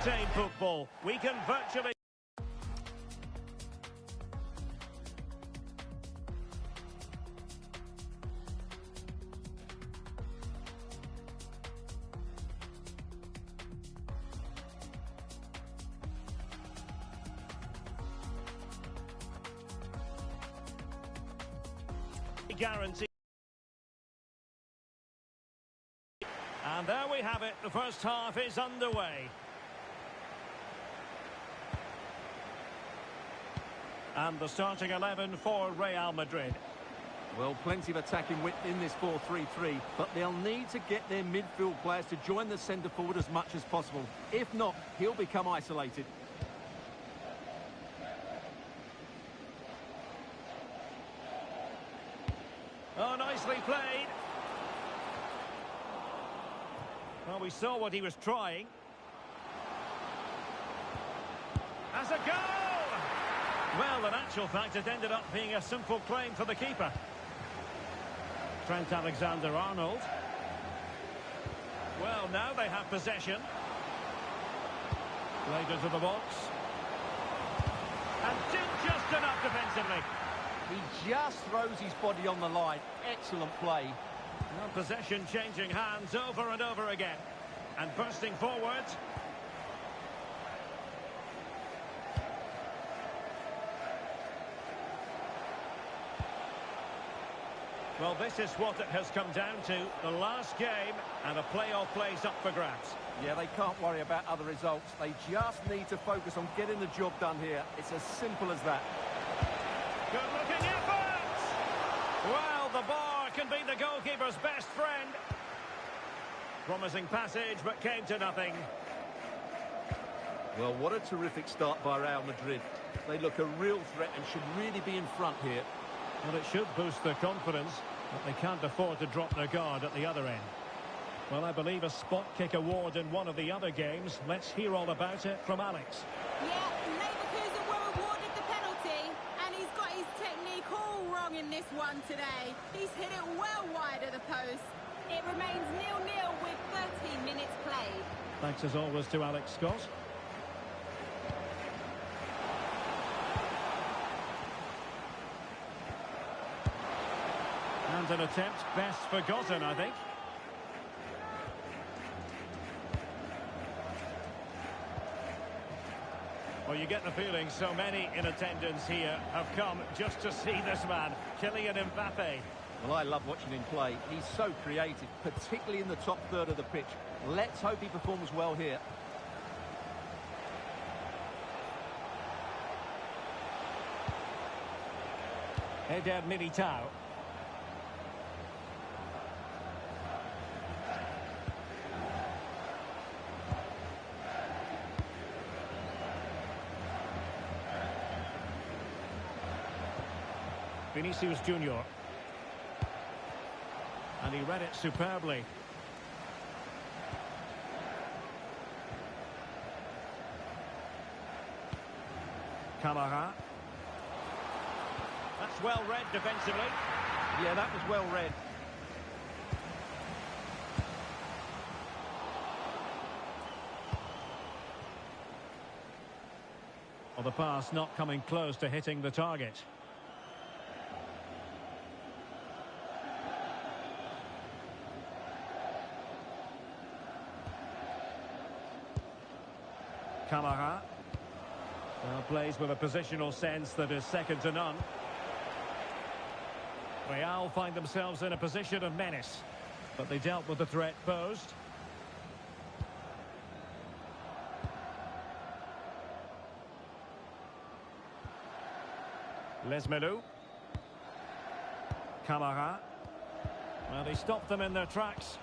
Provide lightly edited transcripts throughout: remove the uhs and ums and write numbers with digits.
entertain football. We can virtually... guarantee. And there we have it. The first half is underway. And the starting 11 for Real Madrid. Well, plenty of attacking width in this 4-3-3, but they'll need to get their midfield players to join the centre forward as much as possible. If not, he'll become isolated. Oh, nicely played. Well, we saw what he was trying. As a goal! Well, in actual fact, it ended up being a simple claim for the keeper. Trent Alexander-Arnold. Well, now they have possession. Played into the box. And did just enough defensively. He just throws his body on the line. Excellent play. Well, possession changing hands over and over again. And bursting forward. Well, this is what it has come down to. The last game and a playoff place up for grabs. Yeah, they can't worry about other results. They just need to focus on getting the job done here. It's as simple as that. Good-looking effort! Well, the bar can be the goalkeeper's best friend. Promising passage, but came to nothing. Well, what a terrific start by Real Madrid. They look a real threat and should really be in front here. Well, it should boost their confidence, but they can't afford to drop their guard at the other end. Well, I believe a spot kick award in one of the other games. Let's hear all about it from Alex. Yeah, Leverkusen were awarded the penalty, and he's got his technique all wrong in this one today. He's hit it well wide of the post. It remains 0-0 with 13 minutes played. Thanks as always to Alex Scott. And an attempt best forgotten, I think. Well, you get the feeling so many in attendance here have come just to see this man, Kylian Mbappe. Well, I love watching him play. He's so creative, particularly in the top third of the pitch. Let's hope he performs well here. Eder Militao. Vinicius Junior. And he read it superbly. Camara. That's well read defensively. Yeah, that was well read. Well, the pass not coming close to hitting the target. Camara. Well, plays with a positional sense that is second to none. Real find themselves in a position of menace, but they dealt with the threat posed. Lesmelu. Camara. Well, they stopped them in their tracks.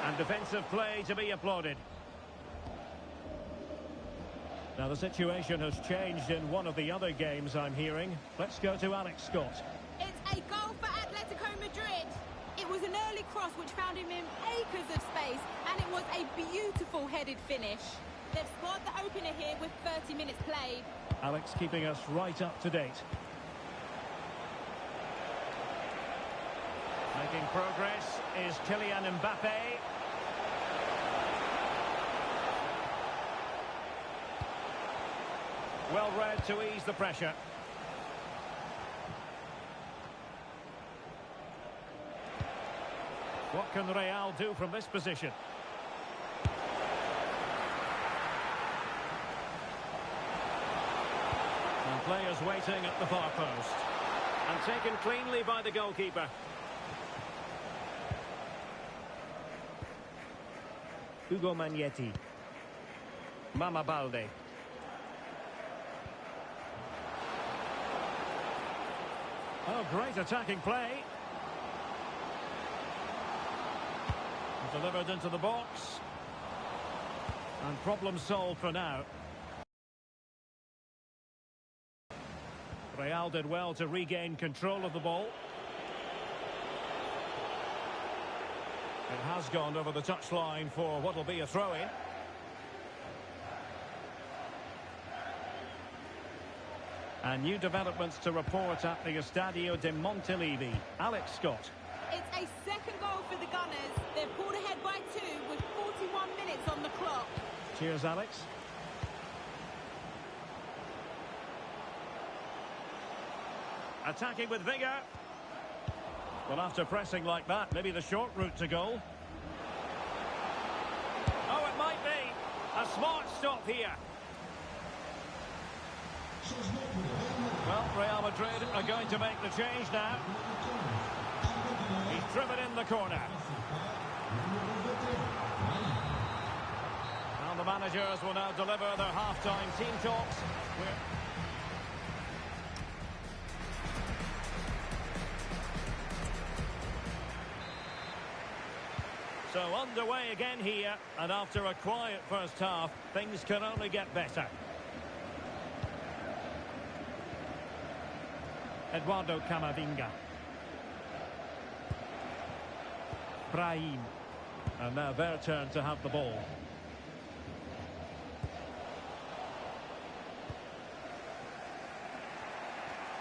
And defensive play to be applauded. Now the situation has changed in one of the other games I'm hearing. Let's go to Alex Scott. It's a goal for Atletico Madrid. It was an early cross which found him in acres of space, and it was a beautiful headed finish. They've scored the opener here with 30 minutes played. Alex keeping us right up to date. Making progress is Kylian Mbappe. Well read to ease the pressure. What can Real do from this position? And players waiting at the far post. And taken cleanly by the goalkeeper. Ugo Magnetti. Mama Balde. Oh, great attacking play. Delivered into the box. And problem solved for now. Real did well to regain control of the ball. It has gone over the touchline for what will be a throw-in. And new developments to report at the Estadio de Montilivi. Alex Scott. It's a second goal for the Gunners. They're pulled ahead by 2 with 41 minutes on the clock. Cheers, Alex. Attacking with vigour. Well, after pressing like that, maybe the short route to goal. Oh, it might be. A smart stop here. Well, Real Madrid are going to make the change now. He's driven in the corner. Now the managers will now deliver their half-time team talks. So underway again here, and after a quiet first half, things can only get better. Eduardo Camavinga. Brahim. And now their turn to have the ball.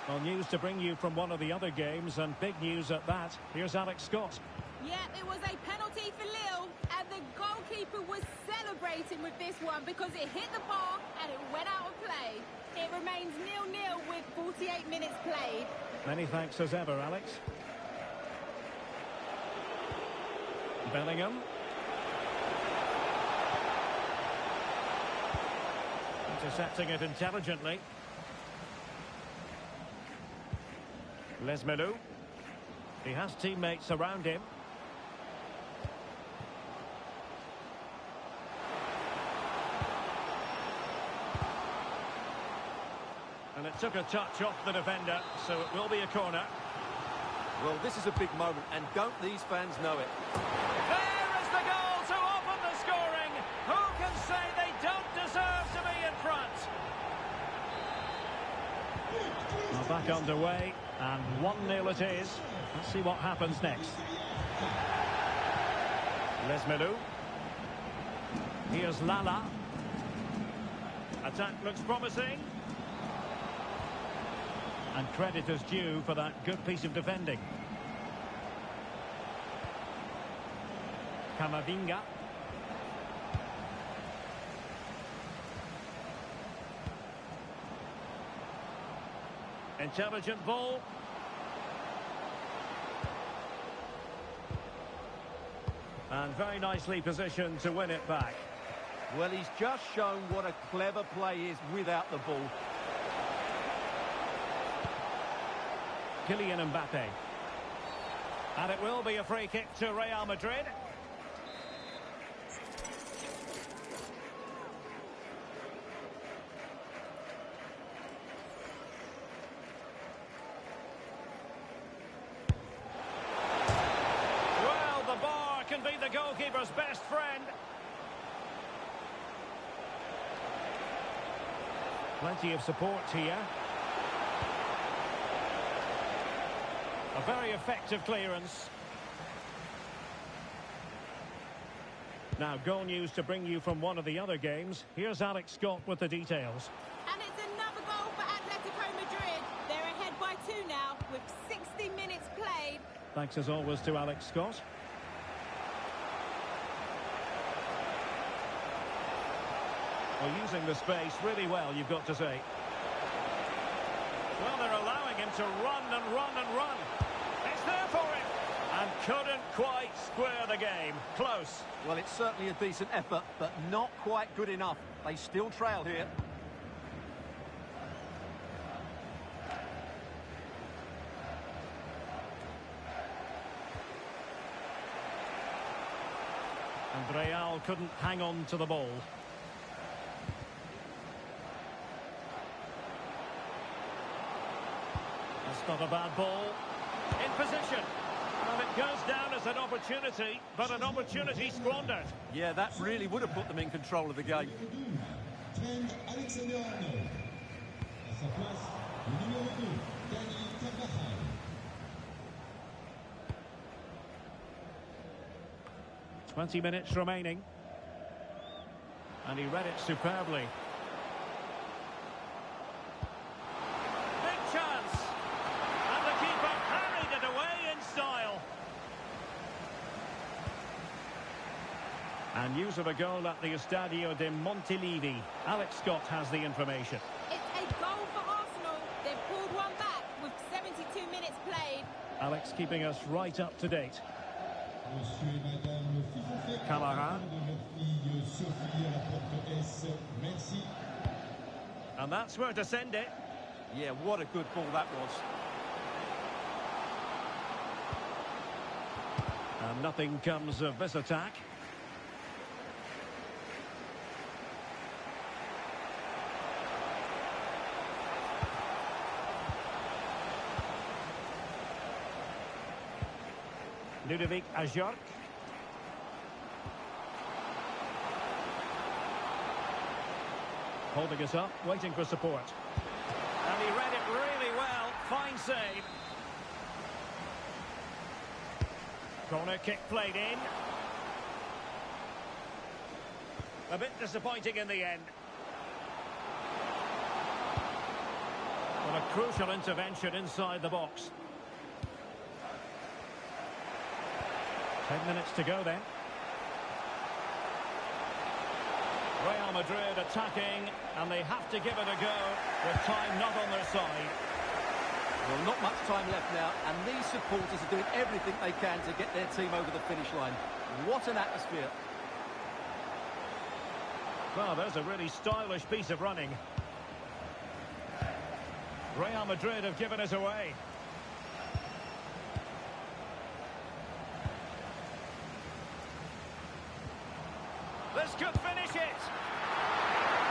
Well, news to bring you from one of the other games, and big news at that. Here's Alex Scott. Yeah, it was a penalty for Lille, and the goalkeeper was celebrating with this one because it hit the bar and it went out of play. It remains 0-0 with 48 minutes played. Many thanks as ever, Alex. Bellingham. Intercepting it intelligently. Lesmelu. He has teammates around him. And it took a touch off the defender, so it will be a corner. Well, this is a big moment, and don't these fans know it? There is the goal to open the scoring. Who can say they don't deserve to be in front? Well, back underway, and 1-0 it is. Let's see what happens next. Lesmelu. Here's Lala. Attack looks promising. And credit is due for that good piece of defending. Camavinga. Intelligent ball. And very nicely positioned to win it back. Well, he's just shown what a clever play is without the ball. Kylian Mbappe. And it will be a free kick to Real Madrid. Well, the bar can be the goalkeeper's best friend. Plenty of support here. A very effective clearance. Now, goal news to bring you from one of the other games. Here's Alex Scott with the details. And it's another goal for Atletico Madrid. They're ahead by 2 now with 60 minutes played. Thanks as always to Alex Scott. Well, using the space really well, you've got to say. Well, they're allowing him to run and run and run. It's there for him. And couldn't quite square the game. Close. Well, it's certainly a decent effort, but not quite good enough. They still trail here. And Real couldn't hang on to the ball. That's not a bad ball. In position. Well, it goes down as an opportunity, but an opportunity squandered. Yeah, that really would have put them in control of the game. 20 minutes remaining. And he read it superbly. Big chance. And the keeper parried it away in style. And news of a goal at the Estadio de Montilivi. Alex Scott has the information. It's a goal for Arsenal. They've pulled one back with 72 minutes played. Alex keeping us right up to date. Camara. And that's where to send it. Yeah, what a good ball that was. And nothing comes of this attack. Ludovic Ajorc. Holding us up, waiting for support. And he read it really well. Fine save. Corner kick played in. A bit disappointing in the end. But a crucial intervention inside the box. 10 minutes to go then. Real Madrid attacking, and they have to give it a go with time not on their side. Well, not much time left now, and these supporters are doing everything they can to get their team over the finish line. What an atmosphere. Well, there's a really stylish piece of running. Real Madrid have given us away. This could finish it.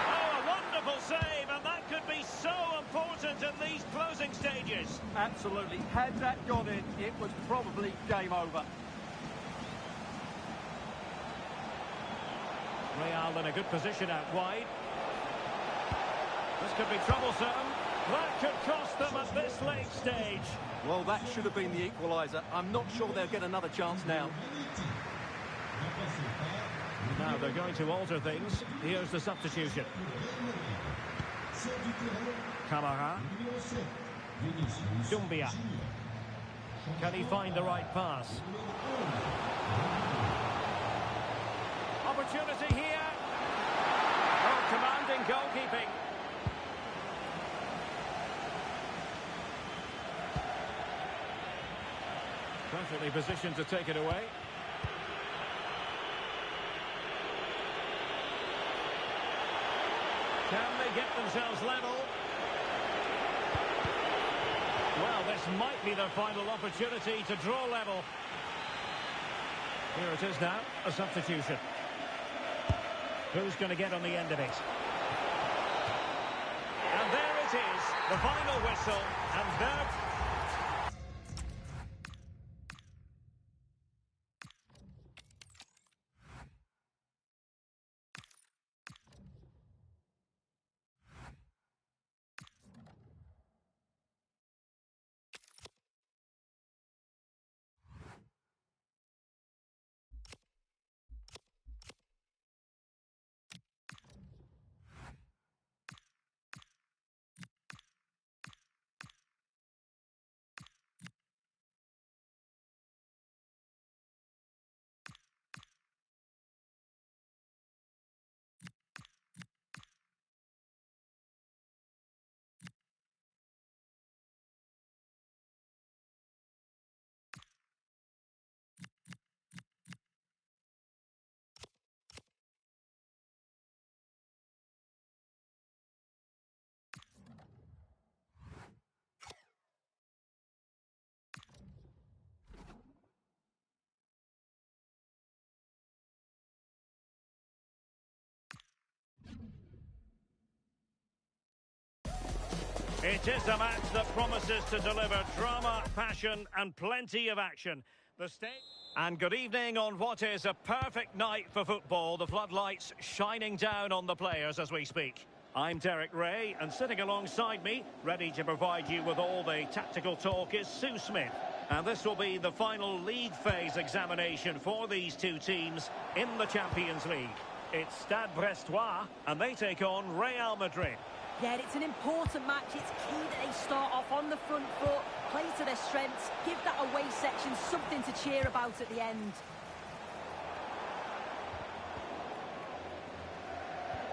Oh, a wonderful save, and that could be so important in these closing stages. Absolutely. Had that gone in, it was probably game over. Real in a good position out wide. This could be troublesome. That could cost them at this late stage. Well, that should have been the equaliser. I'm not sure they'll get another chance now. Now they're going to alter things. Here's the substitution. Camara. Dumbia. Can he find the right pass? Opportunity here. Oh, commanding goalkeeping. Perfectly positioned to take it away. Can they get themselves level? Well, this might be their final opportunity to draw level. Here it is now, a substitution. Who's going to get on the end of it? And there it is, the final whistle, and there... It is a match that promises to deliver drama, passion and plenty of action. The stake. And good evening on what is a perfect night for football. The floodlights shining down on the players as we speak. I'm Derek Ray, and sitting alongside me, ready to provide you with all the tactical talk, is Sue Smith. And this will be the final league phase examination for these two teams in the Champions League. It's Stade Brestois, and they take on Real Madrid. Yeah, it's an important match. It's key that they start off on the front foot, play to their strengths, give that away section something to cheer about at the end.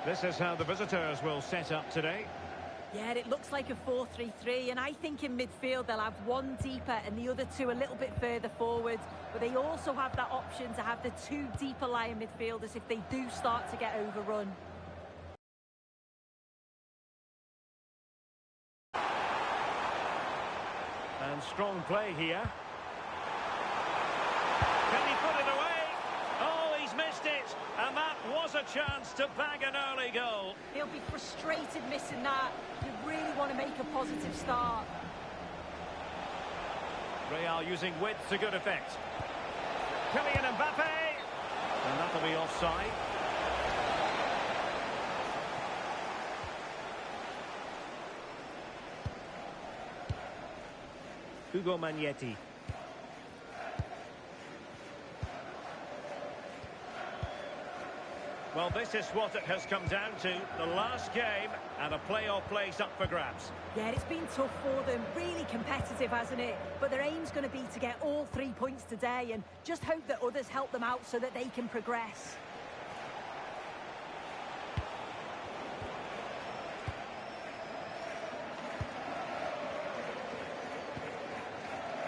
This is how the visitors will set up today. Yeah, it looks like a 4-3-3, and I think in midfield they'll have one deeper and the other two a little bit further forward. But they also have that option to have the two deeper lying midfielders if they do start to get overrun. And strong play here. Can he put it away? Oh, he's missed it. And that was a chance to bag an early goal. He'll be frustrated missing that. They really want to make a positive start. Real using width to good effect. Kylian Mbappe. And that'll be offside. Hugo Magnetti. Well, this is what it has come down to. The last game and a playoff place up for grabs. Yeah, it's been tough for them. Really competitive, hasn't it? But their aim's going to be to get all 3 points today and just hope that others help them out so that they can progress.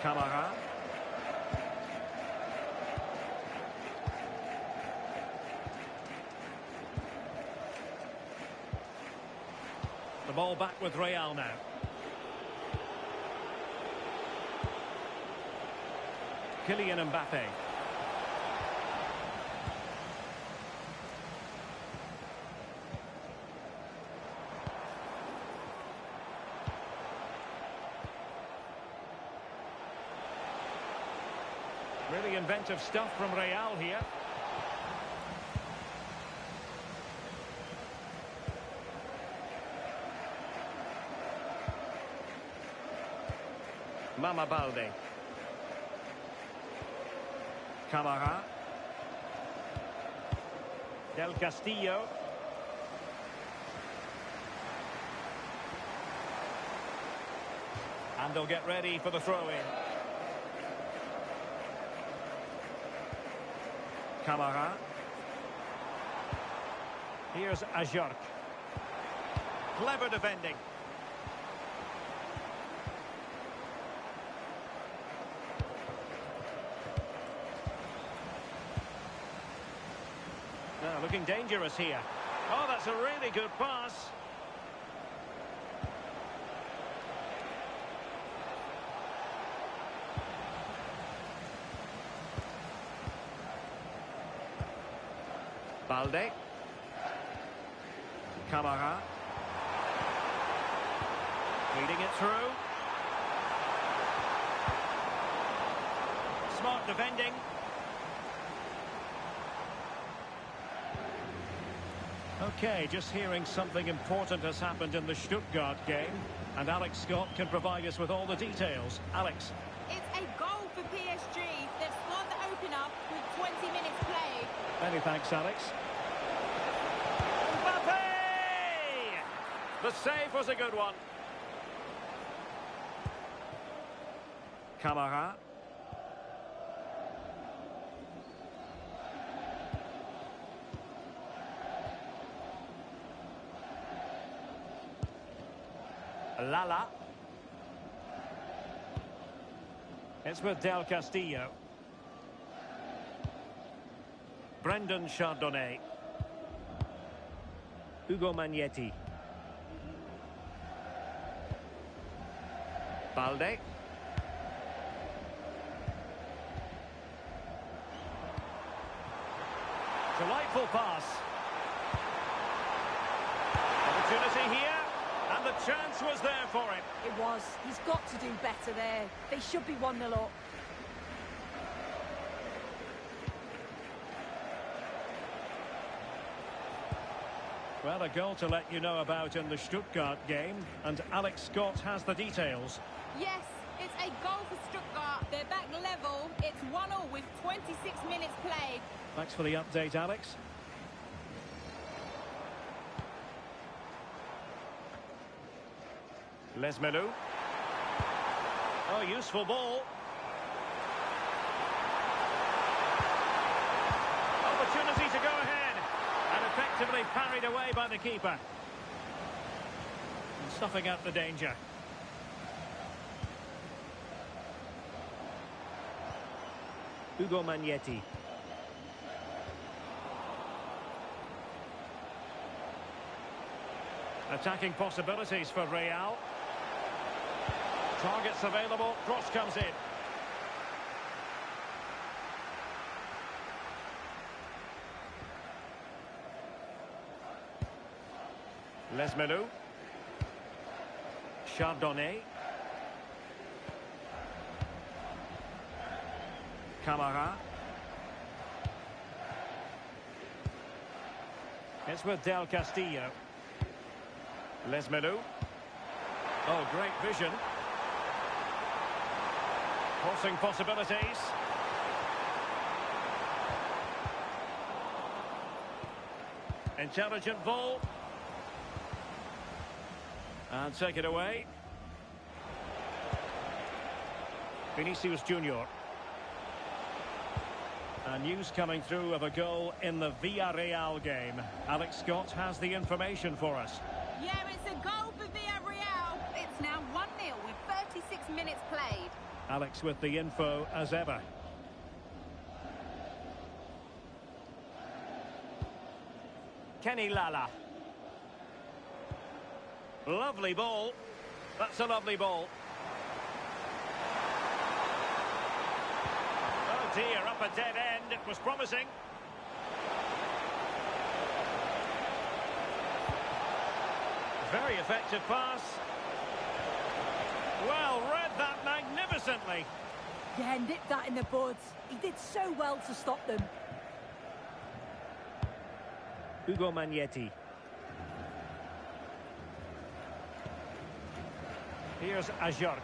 Camara. The ball back with Real now. Kylian Mbappe. Really inventive stuff from Real here. Mama Balde. Camara. Del Castillo. And they'll get ready for the throw-in. Camara. Here's Ajorc. Clever defending. Now looking dangerous here. Oh, that's a really good pass. Balde. Camara. Feeding it through. Smart defending. Okay, just hearing something important has happened in the Stuttgart game, and Alex Scott can provide us with all the details. Alex. It's a goal for PSG. They've scored the opener with 20 minutes played. Many thanks, Alex. Mbappe! The save was a good one. Camara. Lala. It's with Del Castillo. Brendan Chardonnay. Hugo Magnetti. Balde. Delightful pass. Opportunity here. And the chance was there for him. It was. He's got to do better there. They should be 1-0 up. Well, a goal to let you know about in the Stuttgart game, and Alex Scott has the details. Yes, it's a goal for Stuttgart. They're back level. It's 1-1 with 26 minutes played. Thanks for the update, Alex. Lesmelu. Oh, useful ball. Opportunity to go ahead. And effectively parried away by the keeper. And snuffing out the danger. Ugo Magnetti. Attacking possibilities for Real. Targets available, cross comes in. Lesmelu. Chardonnay. Camara. It's with Del Castillo. Lesmelu. Oh, great vision. Crossing possibilities. Intelligent ball. And take it away. Vinicius Junior. And news coming through of a goal in the Villarreal game. Alex Scott has the information for us. Yeah, it's a goal for Villarreal. It's now 1-0 with 36 minutes played. Alex with the info as ever. Kenny Lala. Lovely ball. That's a lovely ball. Oh dear, up a dead end. It was promising. Very effective pass. Well, read that magnificently. Yeah, nipped that in the bud. He did so well to stop them. Ugo Magnetti. Here's Ajorc.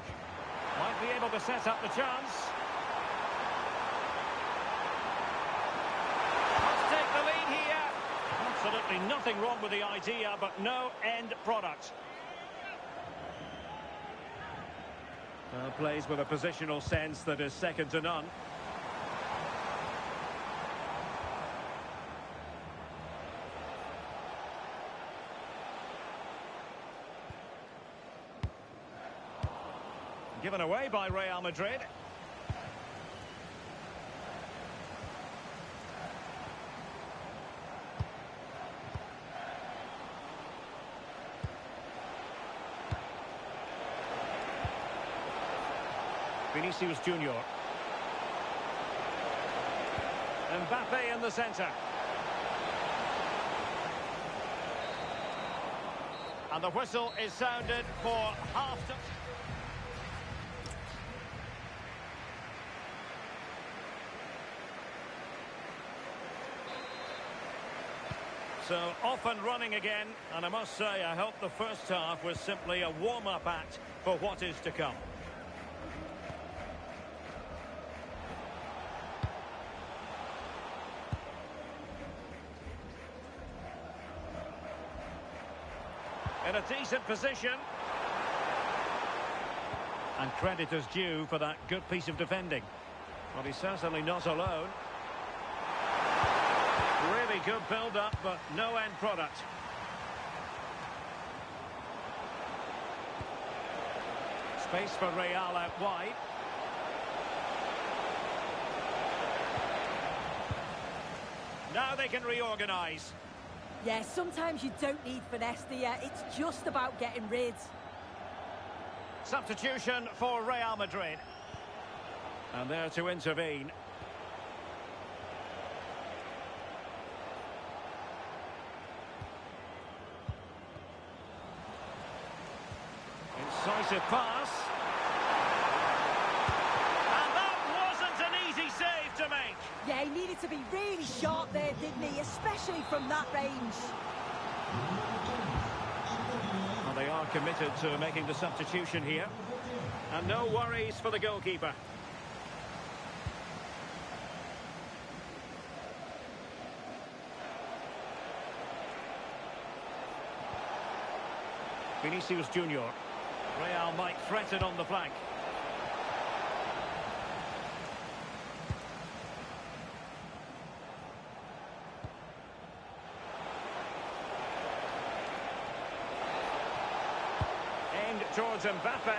Might be able to set up the chance. Must take the lead here. Absolutely nothing wrong with the idea, but no end product. Plays with a positional sense that is second to none. Given away by Real Madrid. Vinicius Junior. Mbappe in the centre. And the whistle is sounded for half-time. So off and running again, and I must say I hope the first half was simply a warm-up act for what is to come. In a decent position. And credit is due for that good piece of defending. Well, he's certainly not alone. Really good build-up, but no end product. Space for Real out wide. Now they can reorganise. Yeah, sometimes you don't need finesse, do you? It's just about getting rid. Substitution for Real Madrid. And there to intervene. Decisive pass. And that wasn't an easy save to make. Yeah, he needed to be really sharp there, didn't he? Especially from that range. Well, they are committed to making the substitution here. And no worries for the goalkeeper. Vinicius Junior. Real might threaten on the flank. Aimed towards Mbappe.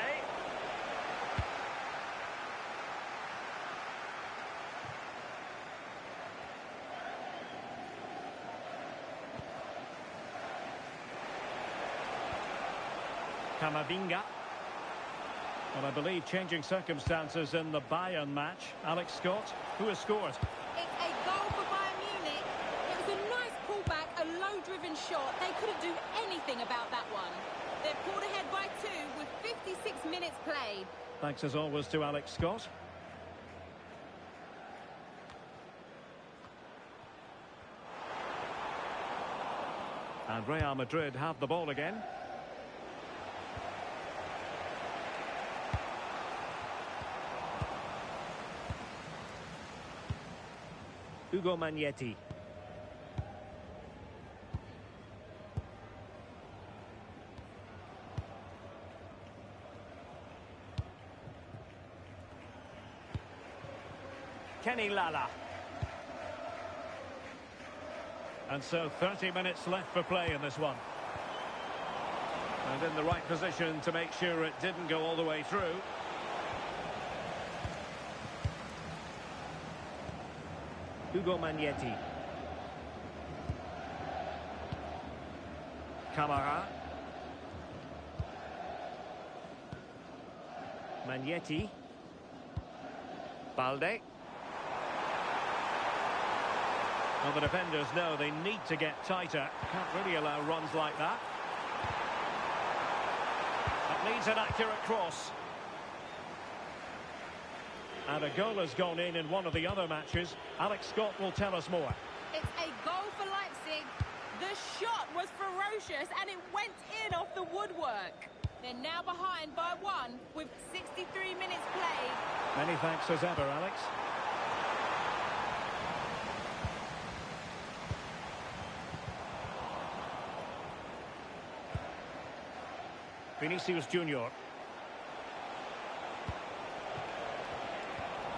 Camavinga. Well, I believe changing circumstances in the Bayern match. Alex Scott, who has scored? It's a goal for Bayern Munich. It was a nice pullback, a low-driven shot. They couldn't do anything about that one. They're pulled ahead by 2 with 56 minutes played. Thanks as always to Alex Scott. And Real Madrid have the ball again. Hugo Magnetti. Kenny Lala. And so 30 minutes left for play in this one. And in the right position to make sure it didn't go all the way through. Hugo Magnetti. Camara. Magnetti. Balde. Well, the defenders know they need to get tighter. Can't really allow runs like that. That needs an accurate cross. And a goal has gone in one of the other matches. Alex Scott will tell us more. It's a goal for Leipzig. The shot was ferocious and it went in off the woodwork. They're now behind by 1 with 63 minutes played. Many thanks as ever, Alex. Vinicius Junior.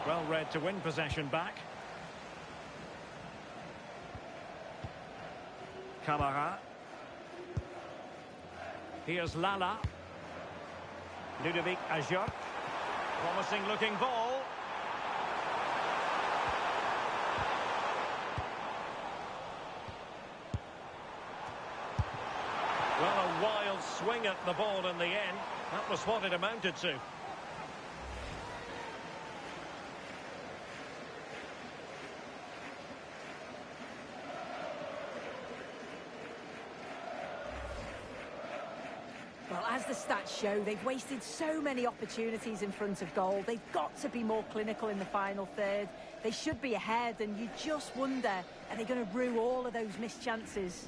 Well read to win possession back. Camara. Here's Lala. Ludovic Ajor. Promising looking ball. Well, a wild swing at the ball in the end. That was what it amounted to. Well, as the stats show, they've wasted so many opportunities in front of goal. They've got to be more clinical in the final third. They should be ahead, and you just wonder, are they going to rue all of those missed chances?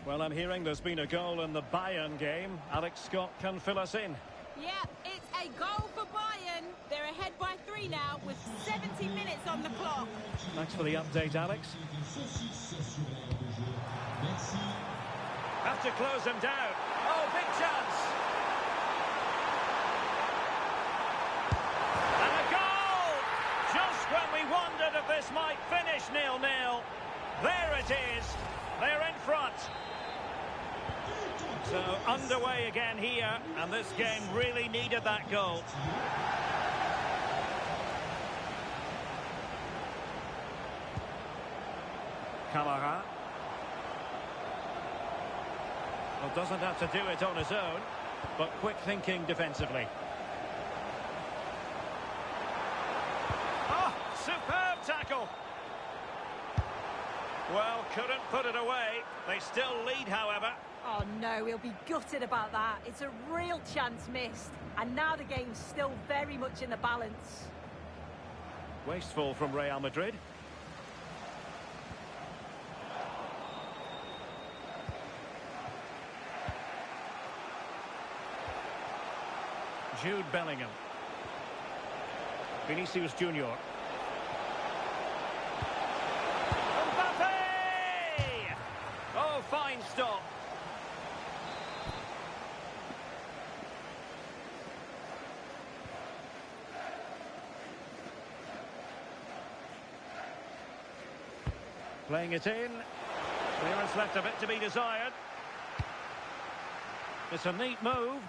Well, I'm hearing there's been a goal in the Bayern game. Alex Scott can fill us in. Yeah, it's a goal for Bayern. They're ahead by 3 now with 70 minutes on the clock. Thanks for the update, Alex. Have to close them down. Oh, big chance. And a goal! Just when we wondered if this might finish 0-0. There it is. They're in front. So underway again here, and this game really needed that goal. Camara. Well, doesn't have to do it on his own, but quick thinking defensively. Oh, superb tackle. Well, couldn't put it away. They still lead, however. Oh no, he'll be gutted about that. It's a real chance missed. And now the game's still very much in the balance. Wasteful from Real Madrid. Jude Bellingham. Vinicius Junior. Mbappe! Oh, fine stop. Playing it in. Clearance left a bit to be desired. It's a neat move.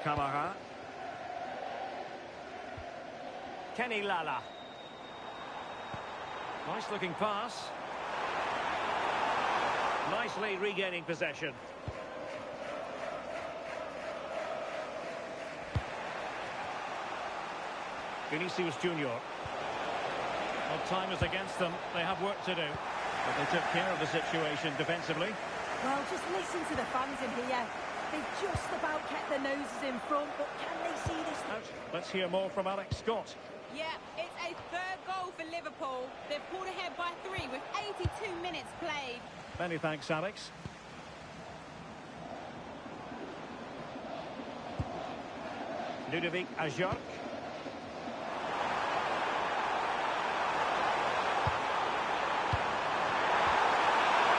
Kamara. Kenny Lala. Nice looking pass. Nicely regaining possession. Vinicius Junior. Well, time is against them. They have work to do. But they took care of the situation defensively. Well, just listen to the fans in here. They've just about kept their noses in front, but can they see this? Let's hear more from Alex Scott. Yeah, it's a third goal for Liverpool. They've pulled ahead by 3 with 82 minutes played. Many thanks, Alex. Ludovic Ajorc.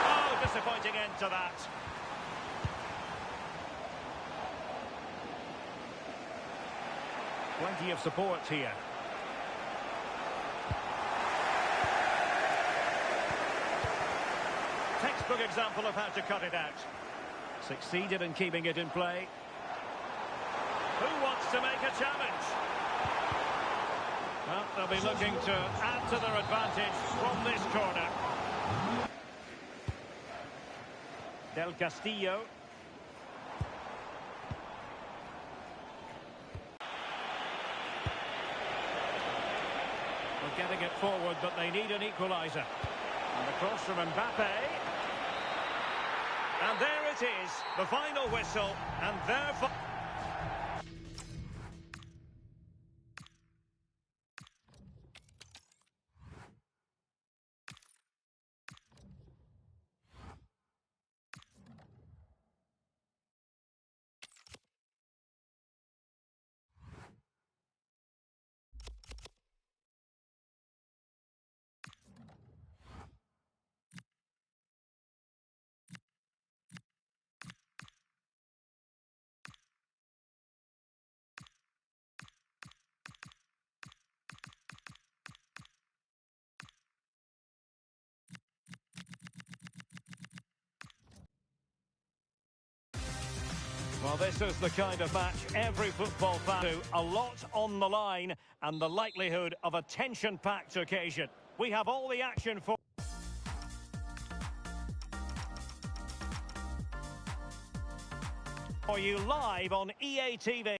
Oh, disappointing end to that. Plenty of support here. Textbook example of how to cut it out. Succeeded in keeping it in play. Who wants to make a challenge? Well, they'll be looking to add to their advantage from this corner. Del Castillo. They're getting it forward, but they need an equaliser. And the cross from Mbappe. And there it is, the final whistle, and therefore... Well, this is the kind of match every football fan do. A lot on the line and the likelihood of a tension-packed occasion. We have all the action for you live on EA TV.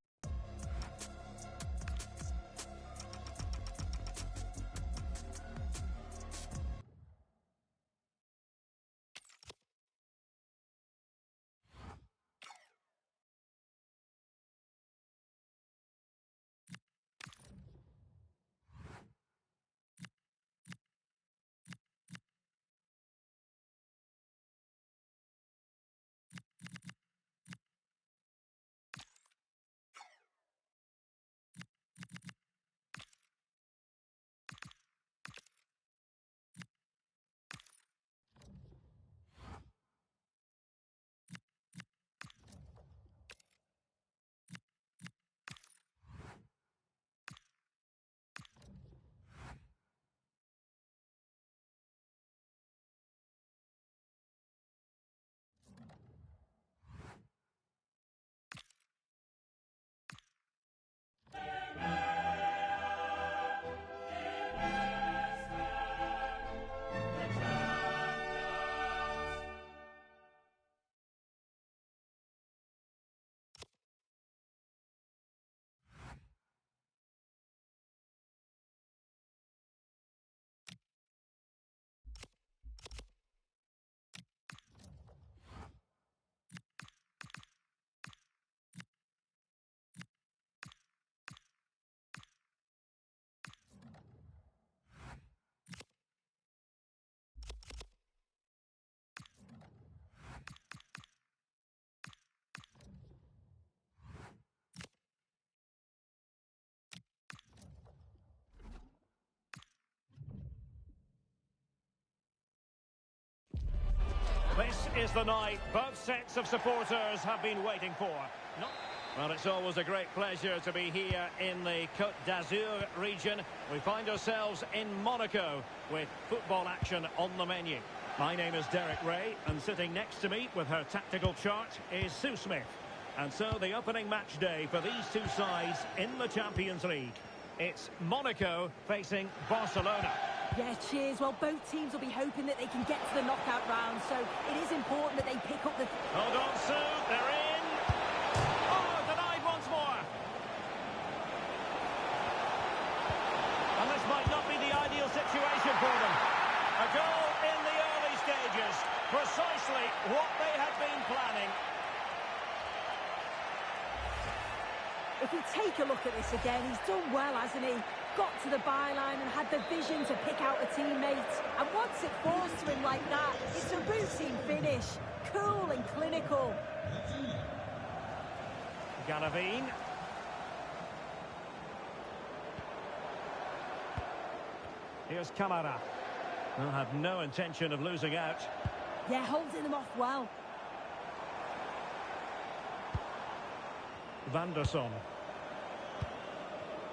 is the night both sets of supporters have been waiting for. Well, it's always a great pleasure to be here in the Côte d'Azur region. We find ourselves in Monaco with football action on the menu. My name is Derek Ray, and sitting next to me with her tactical chart is Sue Smith. And so the opening match day for these two sides in the Champions League. It's Monaco facing Barcelona. Yeah, cheers. Well, both teams will be hoping that they can get to the knockout round, so it is important that they pick up the... Hold on, Sue. They're in. Oh, denied once more. And this might not be the ideal situation for them. A goal in the early stages. Precisely what they had been planning. If we take a look at this again, he's done well, hasn't he? Got to the byline and had the vision to pick out a teammate. And once it falls to him like that, it's a routine finish. Cool and clinical. Galavine. Here's Camara. Who had no intention of losing out. Yeah, holding them off well. Vanderson.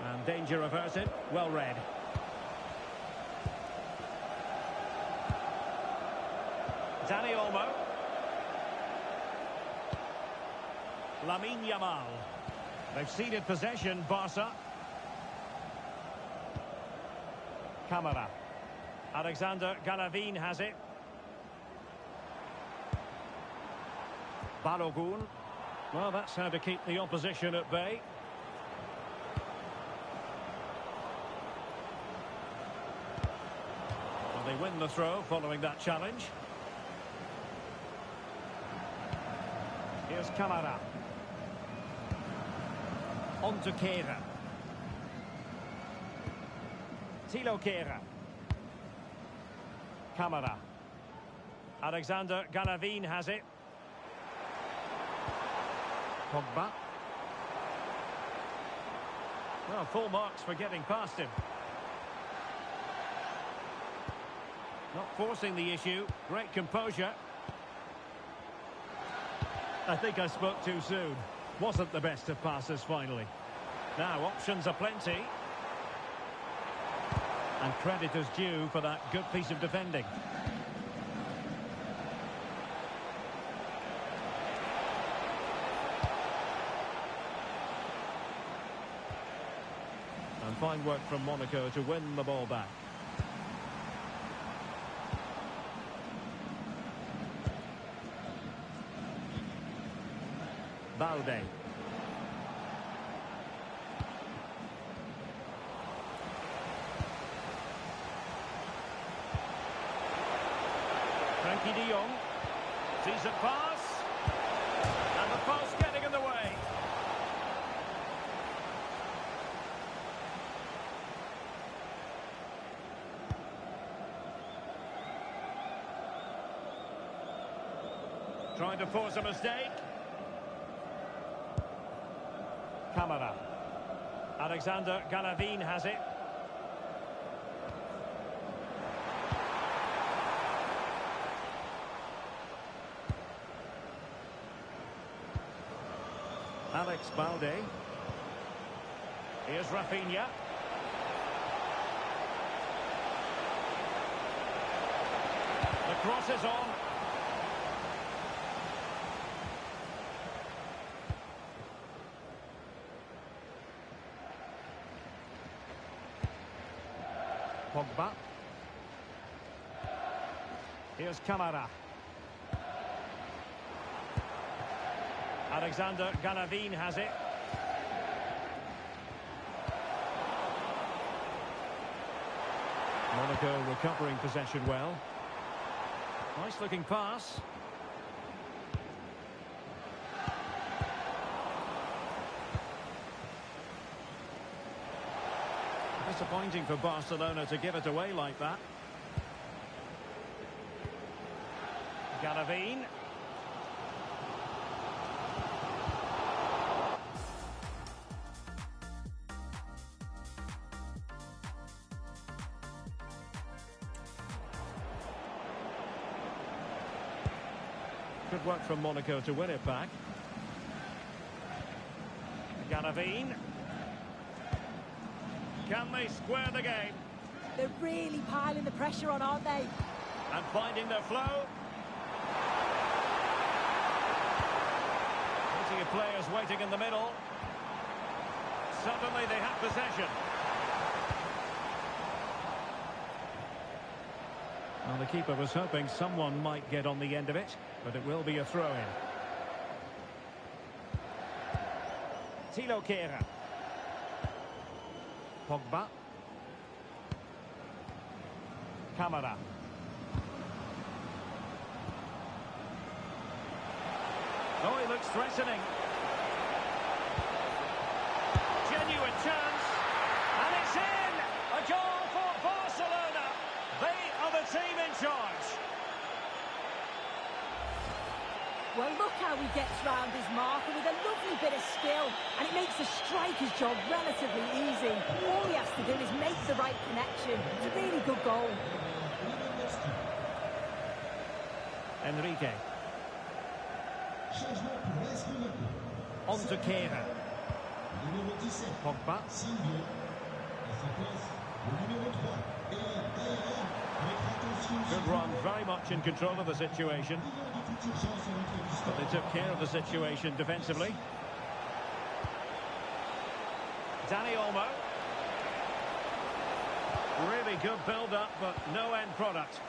And danger averted. Well read. Dani Olmo. Lamine Yamal. They've ceded possession, Barca. Camara. Alexander Galavine has it. Balogun. Well, that's how to keep the opposition at bay. Well, they win the throw following that challenge. Here's Camara. On to Kehrer. Thilo Kehrer. Camara. Alexander Galavine has it. Pogba. Well, full marks for getting past him. Not forcing the issue. Great composure. I think I spoke too soon. Wasn't the best of passes finally. Now, options are plenty. And credit is due for that good piece of defending. And fine work from Monaco to win the ball back. Balde. Frankie de Jong. Decent pass. And the post getting in the way. Trying to force a mistake. Camara. Alexander Galavine has it. Alex Balde. Here's Rafinha. The cross is on. Pogba. Here's Camara. Alexander Galavine has it. Monaco recovering possession well. Nice looking pass. Disappointing for Barcelona to give it away like that. Galavine. Good work from Monaco to win it back. Ganavín. Can they square the game? They're really piling the pressure on, aren't they? And finding their flow. Plenty of players waiting in the middle. Suddenly they have possession. Well, the keeper was hoping someone might get on the end of it, but it will be a throw-in. Thilo Kehrer. Pogba. Camara. Oh, he looks threatening. Genuine chance. And it's in! A goal for Barcelona. They are the team in charge. Well, look how he gets round his marker with a lovely bit of skill, and it makes the striker's job relatively easy. All he has to do is make the right connection. It's a really good goal. Enrique. On to Kehrer. Pogba. Good run, very much in control of the situation. But they took care of the situation defensively. Dani Olmo. Really good build-up, but no end product.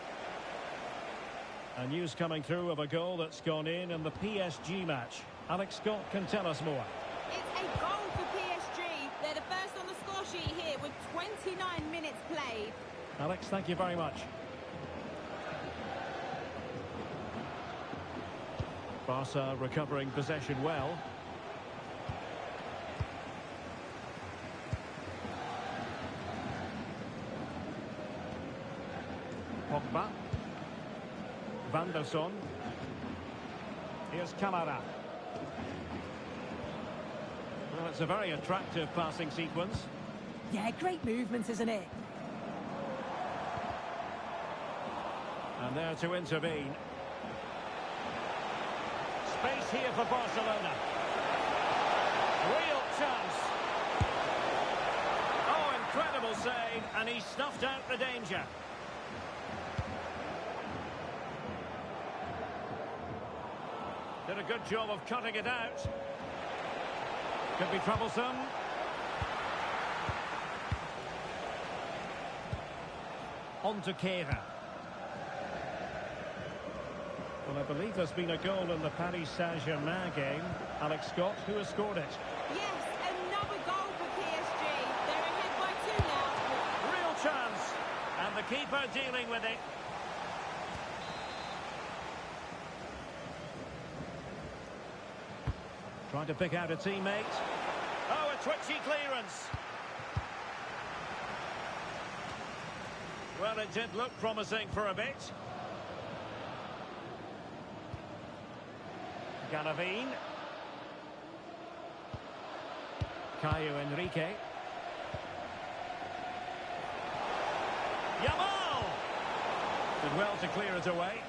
A news coming through of a goal that's gone in the PSG match. Alex Scott can tell us more. It's a goal for PSG. They're the first on the score sheet here with 29 minutes played. Alex, thank you very much. Barca recovering possession well. Pogba. Van der Son. Here's Camara. Well, it's a very attractive passing sequence. Yeah, great movement, isn't it? And there to intervene. Space here for Barcelona. Real chance. Oh, incredible save, and he snuffed out the danger. Did a good job of cutting it out. Could be troublesome. On to Kehrer. Well, I believe there's been a goal in the Paris Saint-Germain game. Alex Scott, who has scored it? Yes, another goal for PSG. They're ahead by 2 now. Real chance. And the keeper dealing with it. Trying to pick out a teammate. Oh, a twitchy clearance. Well, it did look promising for a bit. Ganavín. Caio Henrique. Yamal! Did well to clear it away.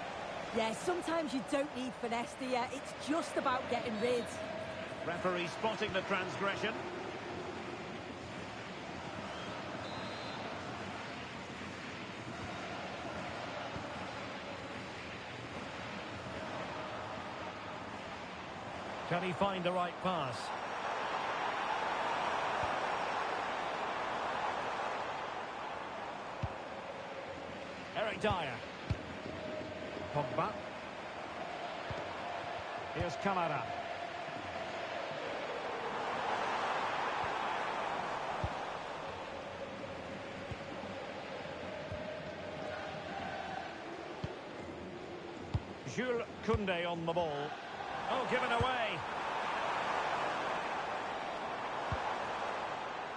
Yeah, sometimes you don't need finesse, do you? It's just about getting rid. Referee spotting the transgression. Can he find the right pass? Eric Dyer. Pogba. Here's Camara. Jules Koundé on the ball. Oh, given away.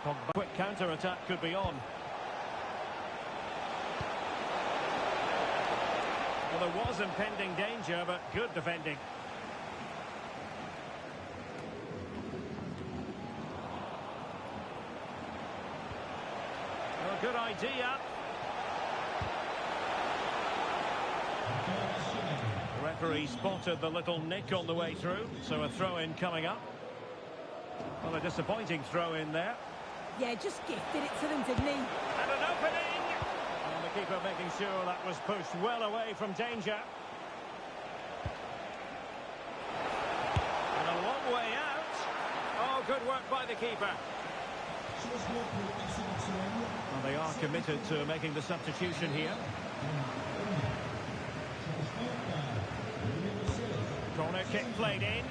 Pogba. Quick counter-attack could be on. Well, there was impending danger, but good defending. Well, good idea. The referee spotted the little nick on the way through, so a throw-in coming up. Well, a disappointing throw-in there. Yeah, just gifted it to them, didn't he? And an opening! And the keeper making sure that was pushed well away from danger. And a long way out. Oh, good work by the keeper. Well, they are committed to making the substitution here. Corner kick played in.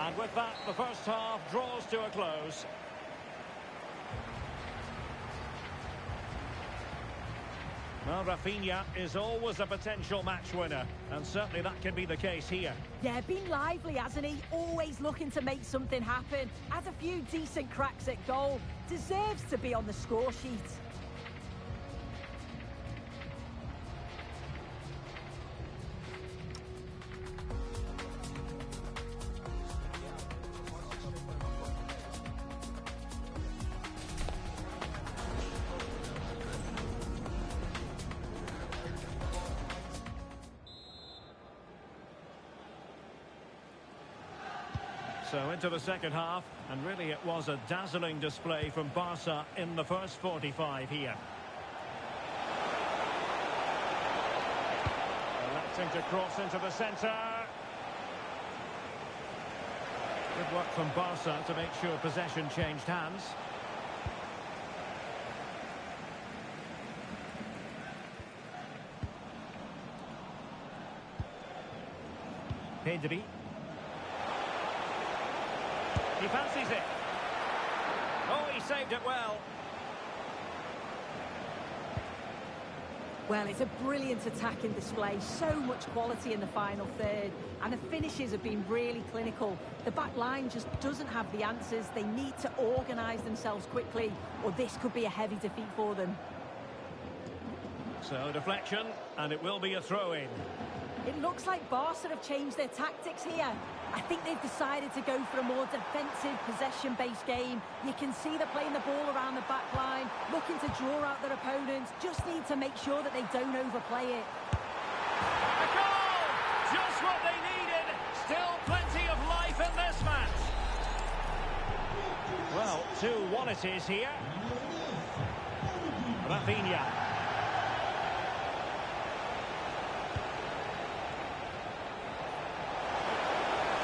And with that, the first half draws to a close. Well, Rafinha is always a potential match winner, and certainly that can be the case here. Yeah, been lively, hasn't he? Always looking to make something happen. Has a few decent cracks at goal. Deserves to be on the score sheet. So into the second half, and really it was a dazzling display from Barca in the first 45 here. Electing to cross into the centre. Good work from Barca to make sure possession changed hands. Pedri. He fancies it. Oh, he saved it well. Well, it's a brilliant attacking display. So much quality in the final third. And the finishes have been really clinical. The back line just doesn't have the answers. They need to organise themselves quickly, or this could be a heavy defeat for them. So, deflection, and it will be a throw-in. It looks like Barca have changed their tactics here. I think they've decided to go for a more defensive, possession-based game. You can see they're playing the ball around the back line, looking to draw out their opponents. Just need to make sure that they don't overplay it. A goal! Just what they needed. Still plenty of life in this match. Well, 2-1 it is here. Rafinha.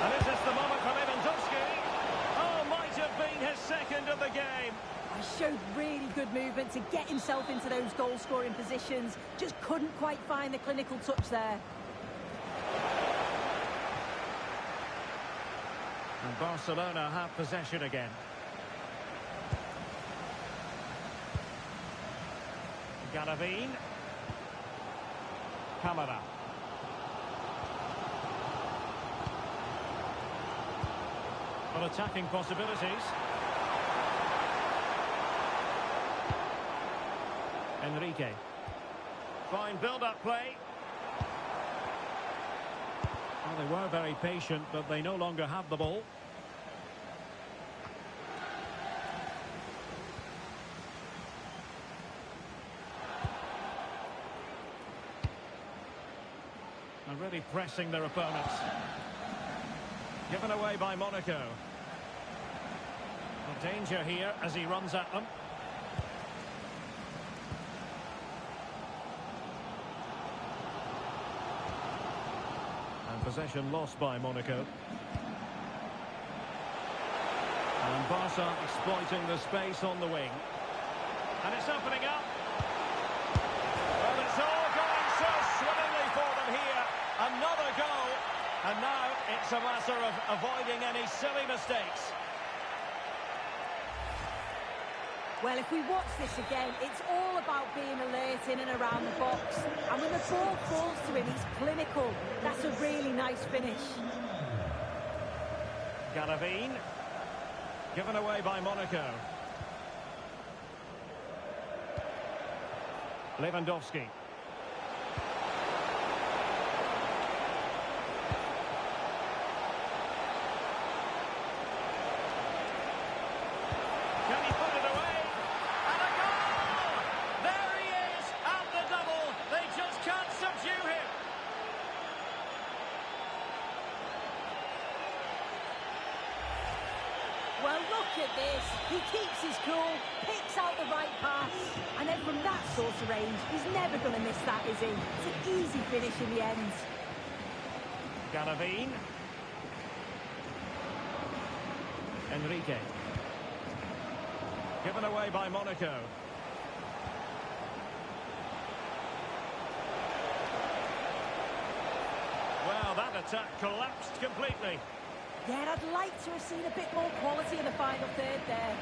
And is this the moment for Lewandowski? Oh, might have been his second of the game. He showed really good movement to get himself into those goal-scoring positions. Just couldn't quite find the clinical touch there. And Barcelona have possession again. Garavine. Camara. Well, attacking possibilities. Enrique. Fine build-up play. Well, they were very patient, but they no longer have the ball. And really pressing their opponents. Given away by Monaco. The danger here as he runs at them. And possession lost by Monaco. And Barca exploiting the space on the wing. And it's opening up. Well, it's all going so swimmingly for them here. Another goal. And now it's a matter of avoiding any silly mistakes. Well, if we watch this again, it's all about being alert in and around the box. And when the ball falls to him, he's clinical. That's a really nice finish. Garavine. Given away by Monaco. Lewandowski. Can he put it away? And a goal! There he is at the Well, look at this. He keeps his cool, picks out the right pass. And then from that sort of range, he's never going to miss that, is he? It's an easy finish in the end. Galavine. Enrique. Given away by Monaco. Well, that attack collapsed completely. Yeah, I'd like to have seen a bit more quality in the final third there.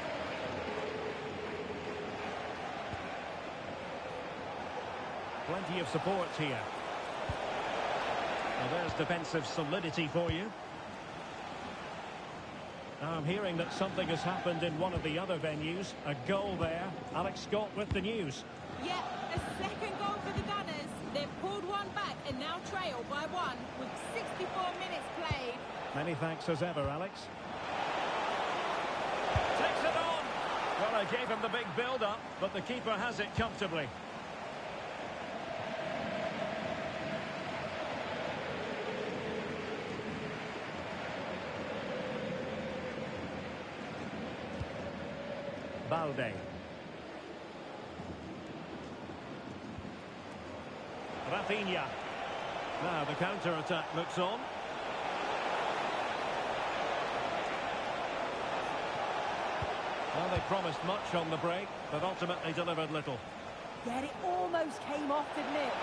Plenty of support here. Well, there's defensive solidity for you. Now I'm hearing that something has happened in one of the other venues. A goal there. Alex Scott with the news. Yeah, a second goal for the Gunners. They've pulled one back and now trail by one with 64 minutes played. Many thanks as ever, Alex. Takes it on. Well, I gave him the big build-up, but the keeper has it comfortably. Balde. Rafinha. Now the counter-attack looks on. Well, they promised much on the break, but ultimately delivered little. Yeah, it almost came off, didn't it?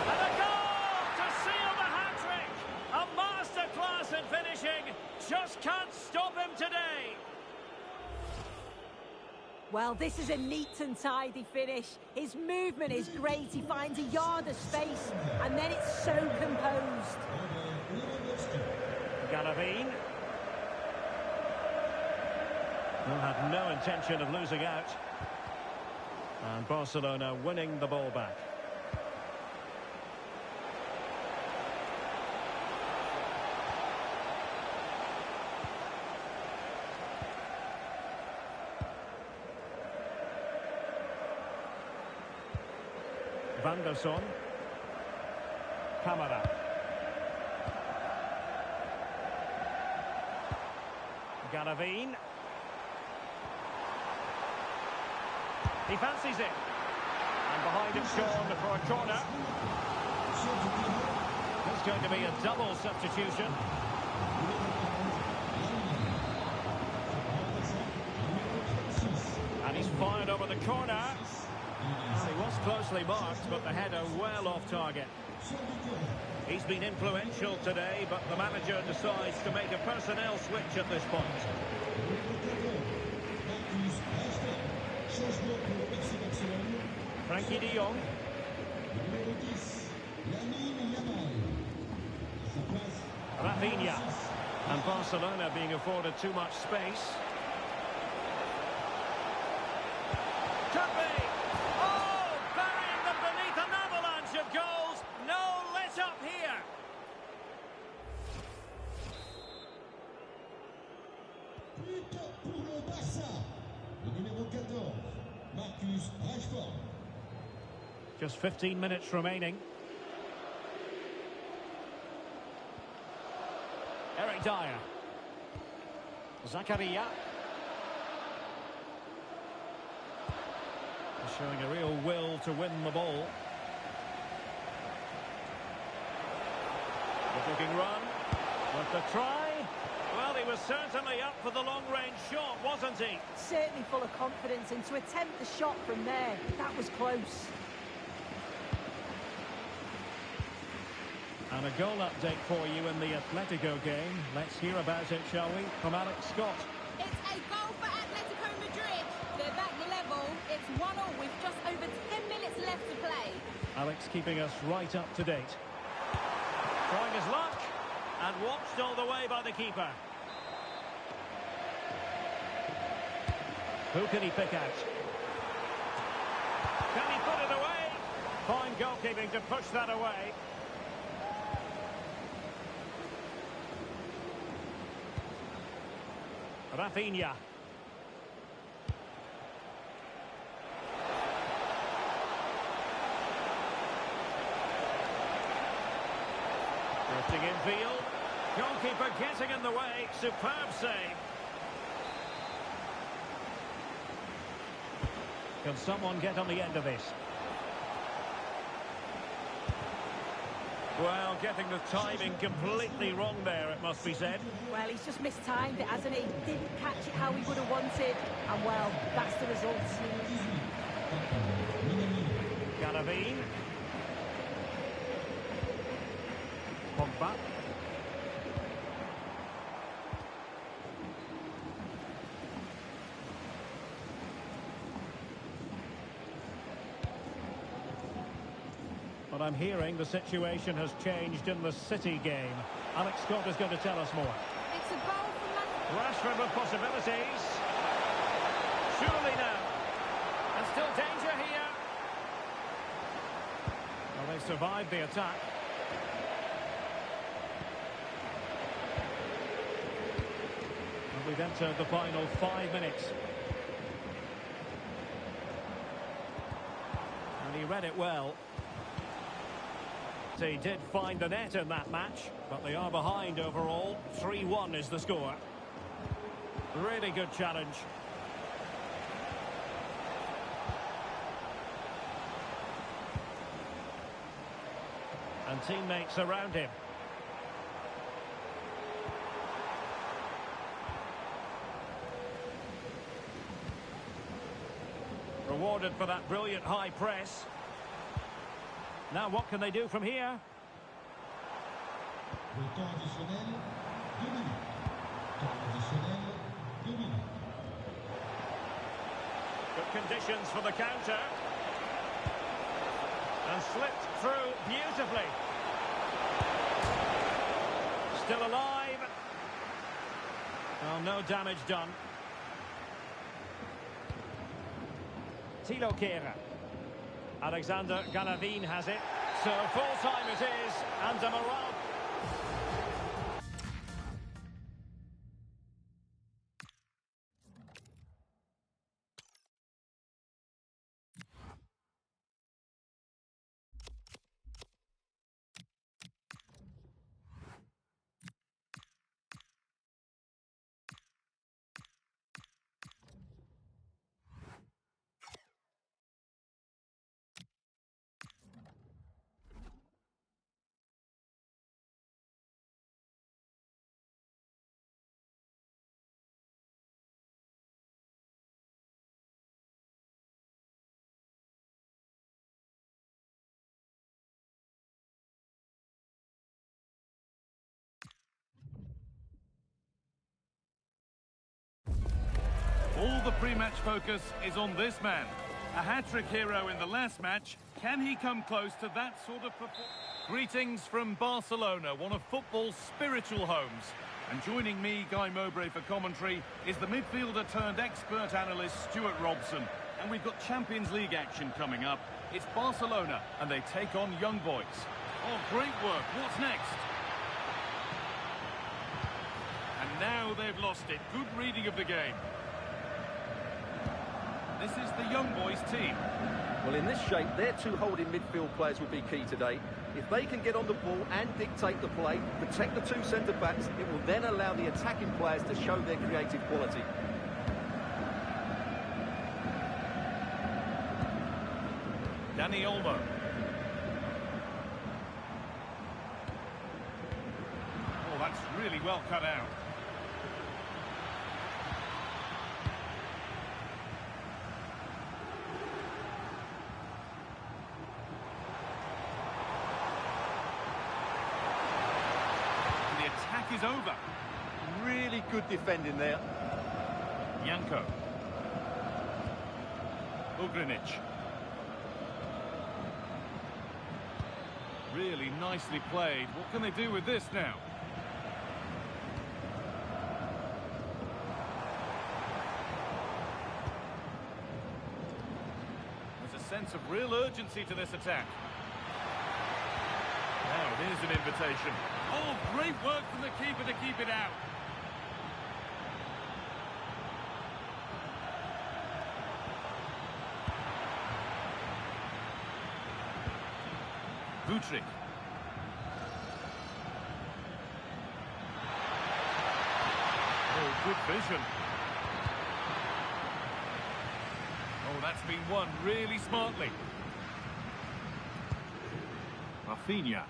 And a goal to seal the hat-trick! A masterclass in finishing. Just can't stop him today. Well, this is a neat and tidy finish. His movement is great. He finds a yard of space, and then it's so composed. Galavine. Well, had no intention of losing out. And Barcelona winning the ball back. Van der Son. Camara. Galavine. He fancies it. And behind it's gone for a corner. It's going to be a double substitution. And he's fired over the corner. He was closely marked, but the header well off target. He's been influential today, but the manager decides to make a personnel switch at this point. Frankie de Jong. Rafinha. And Barcelona being afforded too much space. Could be. Oh, burying them beneath an avalanche of goals. No let up here. Just 15 minutes remaining. Eric Dyer. Zakaria. Showing a real will to win the ball. Good looking run. With the try. Well, he was certainly up for the long-range shot, wasn't he? Certainly full of confidence, and to attempt the shot from there, that was close. And a goal update for you in the Atletico game. Let's hear about it, shall we, from Alex Scott. It's a goal for Atletico Madrid. They're back level. It's 1-1 with just over 10 minutes left to play. Alex keeping us right up to date. Trying his luck. And watched all the way by the keeper. Who can he pick out? Can he put it away? Fine goalkeeping to push that away. Rafinha. Drifting infield. Goalkeeper getting in the way. Superb save. Can someone get on the end of this? Well, getting the timing completely wrong there, it must be said. Well, he's just mistimed it, hasn't he? Didn't catch it how he would have wanted. And, well, that's the result. Galavine. Pogba. But I'm hearing the situation has changed in the City game. Alex Scott is going to tell us more. It's a goal for Man. Rashford with possibilities. Surely now. And still danger here. Well, they survived the attack. And we've entered the final 5 minutes. And he read it well. He did find the net in that match, but they are behind overall. 3-1 is the score. Really good challenge. And teammates around him. Rewarded for that brilliant high press. Now what can they do from here? Good conditions for the counter. And slipped through beautifully. Still alive. Oh, no damage done. Thilo Kehrer. Alexander Galavine has it. So full time it is, and a morale. All the pre-match focus is on this man. A hat-trick hero in the last match. Can he come close to that sort of performance? Greetings from Barcelona, one of football's spiritual homes. And joining me, Guy Mowbray, for commentary is the midfielder-turned-expert analyst Stuart Robson. And we've got Champions League action coming up. It's Barcelona, and they take on Young Boys. Oh, great work. What's next? And now they've lost it. Good reading of the game. This is the Young Boys team. Well, in this shape, their two holding midfield players will be key today. If they can get on the ball and dictate the play, protect the two centre-backs, it will then allow the attacking players to show their creative quality. Dani Olmo. Oh, that's really well cut out. Is over. Really good defending there. Janko. Ugrinic. Really nicely played. What can they do with this now? There's a sense of real urgency to this attack. Now, here's an invitation. Oh, great work from the keeper to keep it out. Vutric. Oh, good vision. Oh, that's been won really smartly. Rafinha.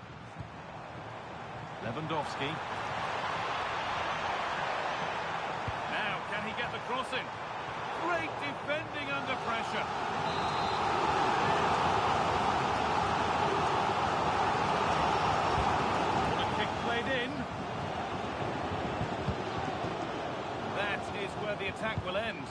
Lewandowski. Now, can he get the cross in? Great defending under pressure. What a kick played in. That is where the attack will end.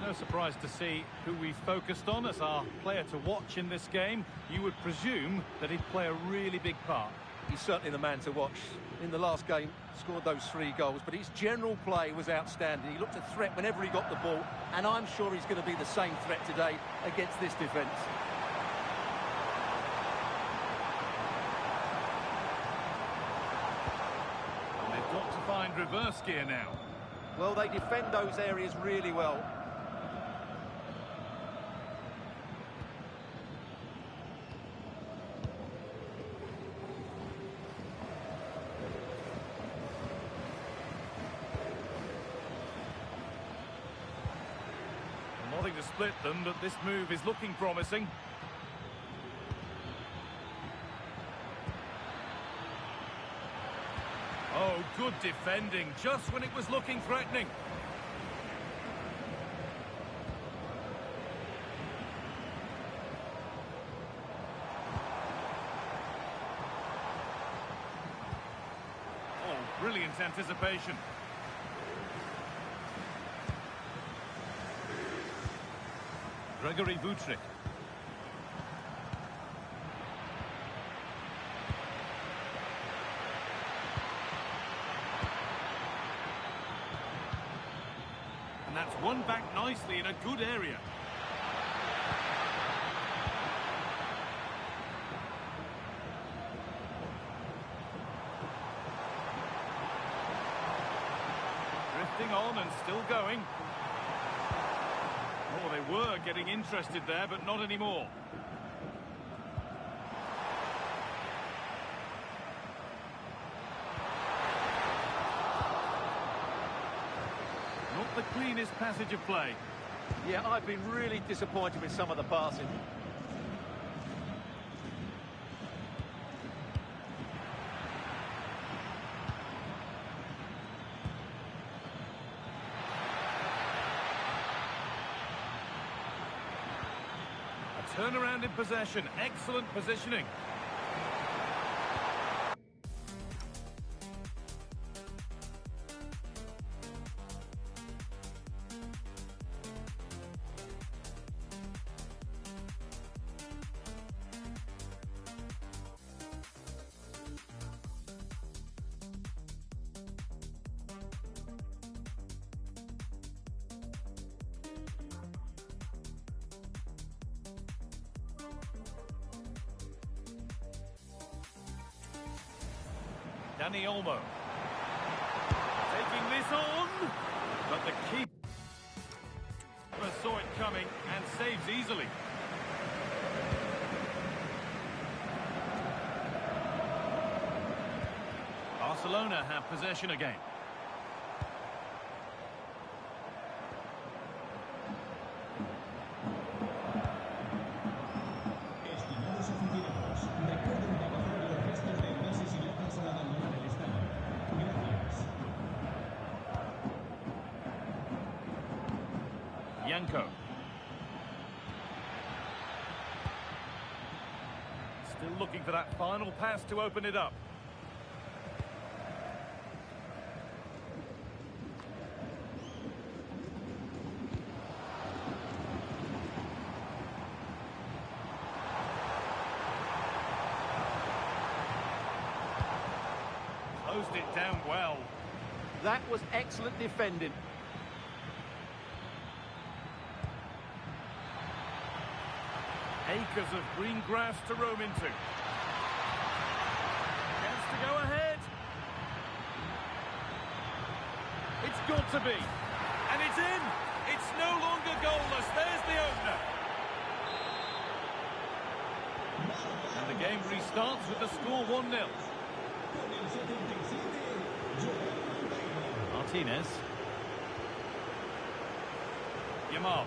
No surprise to see who we focused on as our player to watch in this game. You would presume that he'd play a really big part. He's certainly the man to watch. In the last game, scored those 3 goals, but his general play was outstanding. He looked a threat whenever he got the ball, and I'm sure he's going to be the same threat today against this defence. They've got to find reverse gear now. Well, they defend those areas really well. Nothing to split them, but this move is looking promising. Oh, good defending, just when it was looking threatening. Oh, brilliant anticipation. Gregory Vutric. And that's won back nicely in a good area. Drifting on and still going. Oh, they were getting interested there, but not anymore. Not the cleanest passage of play. Yeah, I've been really disappointed with some of the passing. Turnaround in possession, excellent positioning. Dani Olmo. Taking this on, but the keeper saw it coming and saves easily. Barcelona have possession again. Yanko. Still looking for that final pass to open it up. Closed it down well. That was excellent defending. Acres of green grass to roam into. Chance to go ahead. It's got to be. And It's in! It's no longer goalless. There's the opener. And the game restarts with the score 1-0. Martinez. Yamal.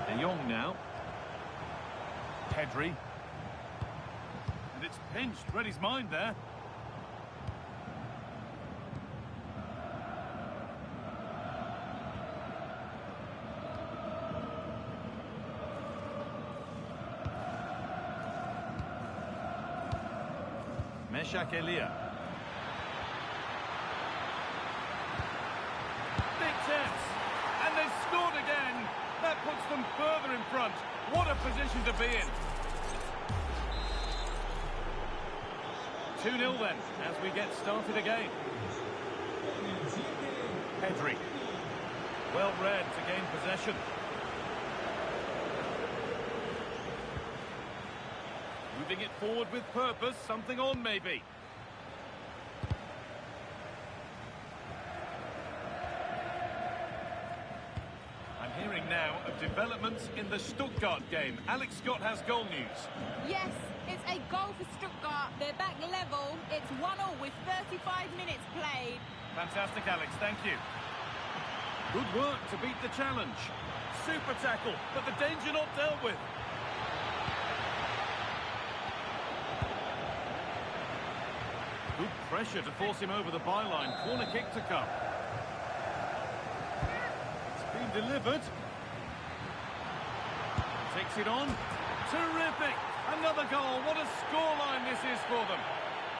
De Jong now. Pedri. And it's pinched. Read his mind there. Meshak Elia. Big chance. And they've scored again. That puts them further in front. What a position to be in. 2-0 then, as we get started again. Pedri. Well read to gain possession. Moving it forward with purpose, something on maybe. I'm hearing now of developments in the Stuttgart game. Alex Scott has goal news. Yes, it's a goal for Stuttgart. They're back level. It's 1-1 with 35 minutes played. Fantastic, Alex, thank you. Good work to beat the challenge. Super tackle, but the danger not dealt with. Good pressure to force him over the byline. Corner kick to come. It's been delivered. Takes it on. Terrific! Another goal. What a scoreline this is for them.